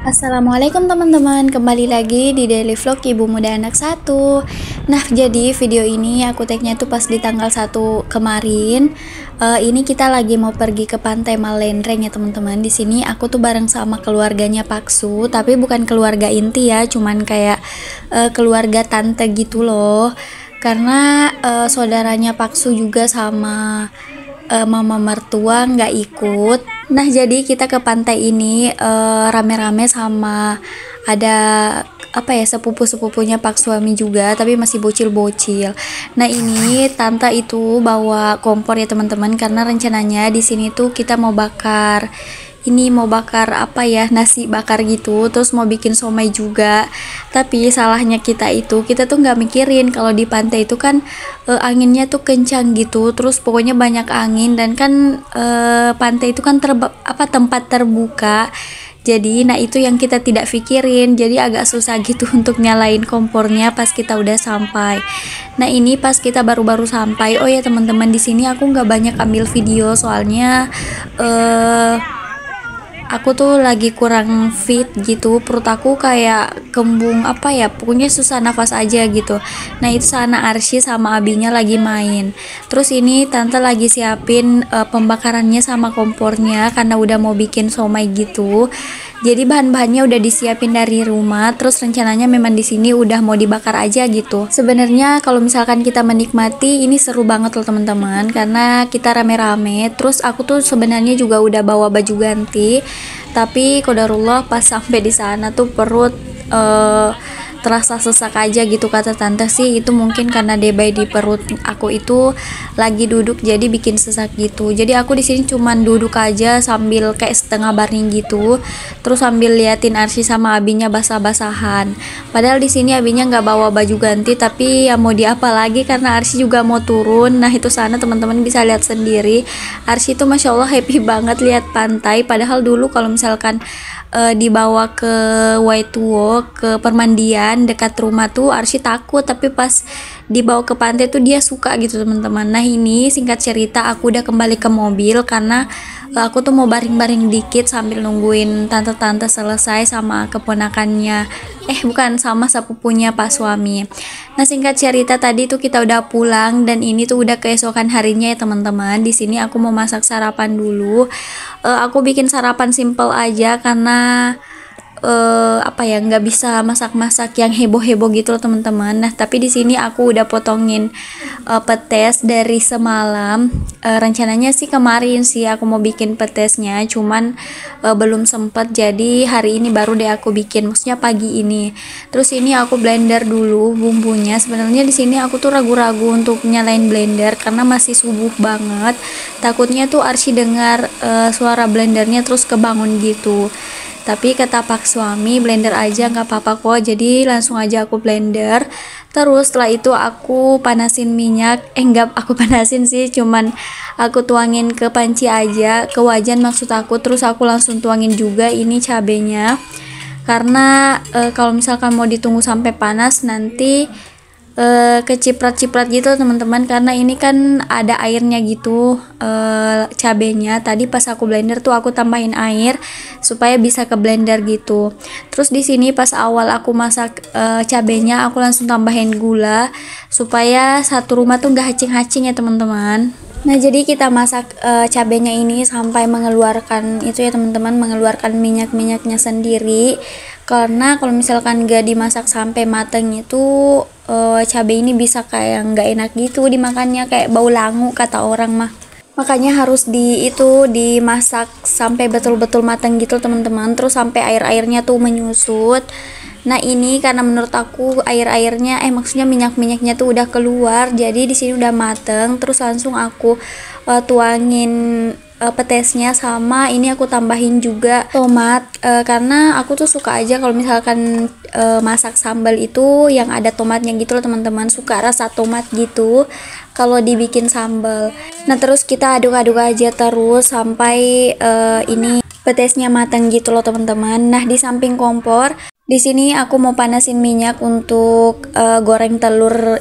Assalamualaikum teman-teman, kembali lagi di daily vlog Ibu Muda Anak 1. Nah, jadi video ini aku tag-nya tuh pas di tanggal 1 kemarin. Ini kita lagi mau pergi ke Pantai Malenreng ya teman-teman. Di sini aku tuh bareng sama keluarganya Paksu, tapi bukan keluarga inti ya, cuman kayak keluarga tante gitu loh. Karena saudaranya Paksu juga sama mama mertua nggak ikut. Nah, jadi kita ke pantai ini rame-rame sama ada apa ya, sepupu-sepupunya Pak suami juga, tapi masih bocil-bocil. Nah, ini tante itu bawa kompor ya teman-teman, karena rencananya di sini tuh kita mau bakar apa ya, nasi bakar gitu, terus mau bikin somai juga. Tapi salahnya kita tuh nggak mikirin kalau di pantai itu kan anginnya tuh kencang gitu, terus pokoknya banyak angin, dan kan pantai itu kan tempat terbuka. Jadi nah itu yang kita tidak pikirin, jadi agak susah gitu untuk nyalain kompornya pas kita udah sampai. Nah, ini pas kita baru-baru sampai. Oh ya teman-teman, di sini aku nggak banyak ambil video soalnya aku tuh lagi kurang fit gitu, perut aku kayak kembung apa ya, pokoknya susah nafas aja gitu. Nah, itu sana Arsy sama abinya lagi main. Terus ini tante lagi siapin pembakarannya sama kompornya karena udah mau bikin somai gitu. Jadi bahan-bahannya udah disiapin dari rumah, terus rencananya memang di sini udah mau dibakar aja gitu. Sebenarnya kalau misalkan kita menikmati ini seru banget loh teman-teman, karena kita rame-rame. Terus aku tuh sebenarnya juga udah bawa baju ganti, tapi qadarullah pas sampai di sana tuh perut terasa sesak aja gitu, kata tante sih itu mungkin karena debay di perut aku itu lagi duduk jadi bikin sesak gitu. Jadi aku di sini cuman duduk aja sambil kayak setengah baring gitu, terus sambil liatin Arsy sama abinya basah-basahan. Padahal di sini abinya nggak bawa baju ganti, tapi ya mau diapa lagi karena Arsy juga mau turun. Nah, itu sana teman-teman bisa lihat sendiri, Arsy itu masya Allah happy banget lihat pantai. Padahal dulu kalau misalkan dibawa ke White Walk, ke permandian dekat rumah tuh Arsy takut, tapi pas dibawa ke pantai tuh dia suka gitu teman-teman. Nah, ini singkat cerita aku udah kembali ke mobil karena aku tuh mau baring-baring dikit sambil nungguin tante-tante selesai sama keponakannya, bukan, sama sepupunya Pak suami. Nah, singkat cerita tadi tuh kita udah pulang dan ini tuh udah keesokan harinya ya teman-teman. Di sini aku mau masak sarapan dulu. Aku bikin sarapan simple aja karena apa ya, nggak bisa masak-masak yang heboh-heboh gitu loh teman-teman. Nah, tapi di sini aku udah potongin petes dari semalam. Rencananya sih kemarin sih aku mau bikin petesnya, cuman belum sempet, jadi hari ini baru deh aku bikin, maksudnya pagi ini. Terus ini aku blender dulu bumbunya. Sebenarnya di sini aku tuh ragu-ragu untuk nyalain blender karena masih subuh banget, takutnya tuh Arsy dengar suara blendernya terus kebangun gitu. Tapi kata Pak suami blender aja nggak apa-apa kok, jadi langsung aja aku blender. Terus setelah itu aku panasin minyak, enggak aku panasin sih, cuman aku tuangin ke panci aja, ke wajan maksud aku. Terus aku langsung tuangin juga ini cabenya, karena kalau misalkan mau ditunggu sampai panas nanti keciprat-ciprat gitu teman-teman, karena ini kan ada airnya gitu cabenya. Tadi pas aku blender tuh aku tambahin air supaya bisa ke blender gitu. Terus di sini pas awal aku masak cabenya aku langsung tambahin gula supaya satu rumah tuh nggak hacing-hacing ya teman-teman. Nah, jadi kita masak cabenya ini sampai mengeluarkan itu ya teman-teman, mengeluarkan minyak-minyaknya sendiri. Karena kalau misalkan nggak dimasak sampai mateng itu cabai ini bisa kayak nggak enak gitu dimakannya, kayak bau langu kata orang mah. Makanya harus dimasak sampai betul-betul mateng gitu teman-teman, terus sampai air-airnya tuh menyusut. Nah, ini karena menurut aku air-airnya maksudnya minyak-minyaknya tuh udah keluar, jadi di sini udah mateng. Terus langsung aku tuangin petesnya, sama ini aku tambahin juga tomat, karena aku tuh suka aja kalau misalkan masak sambal itu yang ada tomatnya gitu loh teman-teman, suka rasa tomat gitu kalau dibikin sambal. Nah, terus kita aduk-aduk aja terus sampai ini petesnya matang gitu loh teman-teman. Nah, di samping kompor di sini aku mau panasin minyak untuk goreng telur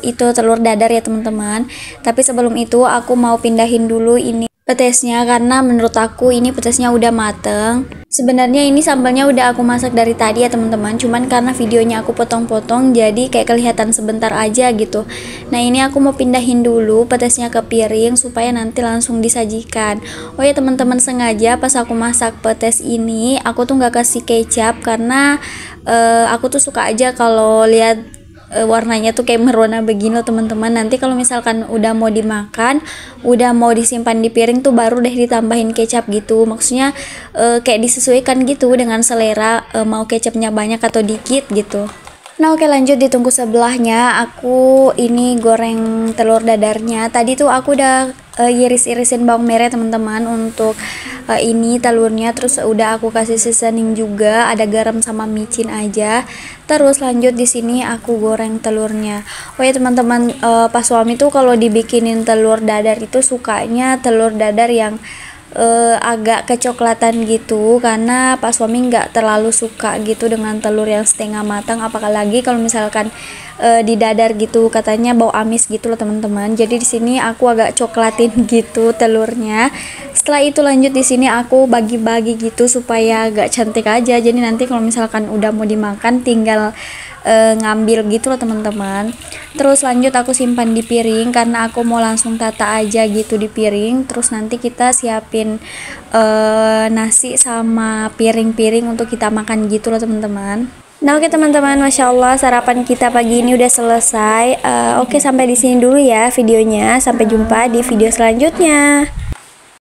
dadar ya teman-teman. Tapi sebelum itu aku mau pindahin dulu ini petesnya, karena menurut aku ini petesnya udah mateng. Sebenarnya ini sambalnya udah aku masak dari tadi ya teman-teman, cuman karena videonya aku potong-potong jadi kayak kelihatan sebentar aja gitu. Nah ini aku mau pindahin dulu petesnya ke piring supaya nanti langsung disajikan. Oh ya teman-teman, sengaja pas aku masak petes ini aku tuh nggak kasih kecap karena aku tuh suka aja kalau lihat warnanya tuh kayak merona begini loh teman-teman. Nanti kalau misalkan udah mau dimakan, udah mau disimpan di piring tuh baru deh ditambahin kecap gitu. Maksudnya kayak disesuaikan gitu dengan selera, mau kecapnya banyak atau dikit gitu. Nah oke, lanjut ditunggu sebelahnya. Aku ini goreng telur dadarnya. Tadi tuh aku udah iris-irisin bawang merah teman-teman untuk ini telurnya. Terus udah aku kasih seasoning juga, ada garam sama micin aja. Terus lanjut di sini aku goreng telurnya. Oh ya teman-teman, pas suami tuh kalau dibikinin telur dadar itu sukanya telur dadar yang agak kecoklatan gitu, karena Pak suami nggak terlalu suka gitu dengan telur yang setengah matang, apalagi kalau misalkan di dadar gitu katanya bau amis gitu loh teman-teman. Jadi di sini aku agak coklatin gitu telurnya. Setelah itu lanjut di sini aku bagi-bagi gitu supaya agak cantik aja. Jadi nanti kalau misalkan udah mau dimakan tinggal ngambil gitu loh teman-teman. Terus lanjut aku simpan di piring karena aku mau langsung tata aja gitu di piring. Terus nanti kita siapin nasi sama piring-piring untuk kita makan gitu loh teman-teman. Nah oke teman-teman, masya Allah sarapan kita pagi ini udah selesai. Oke, sampai di sini dulu ya videonya. Sampai jumpa di video selanjutnya.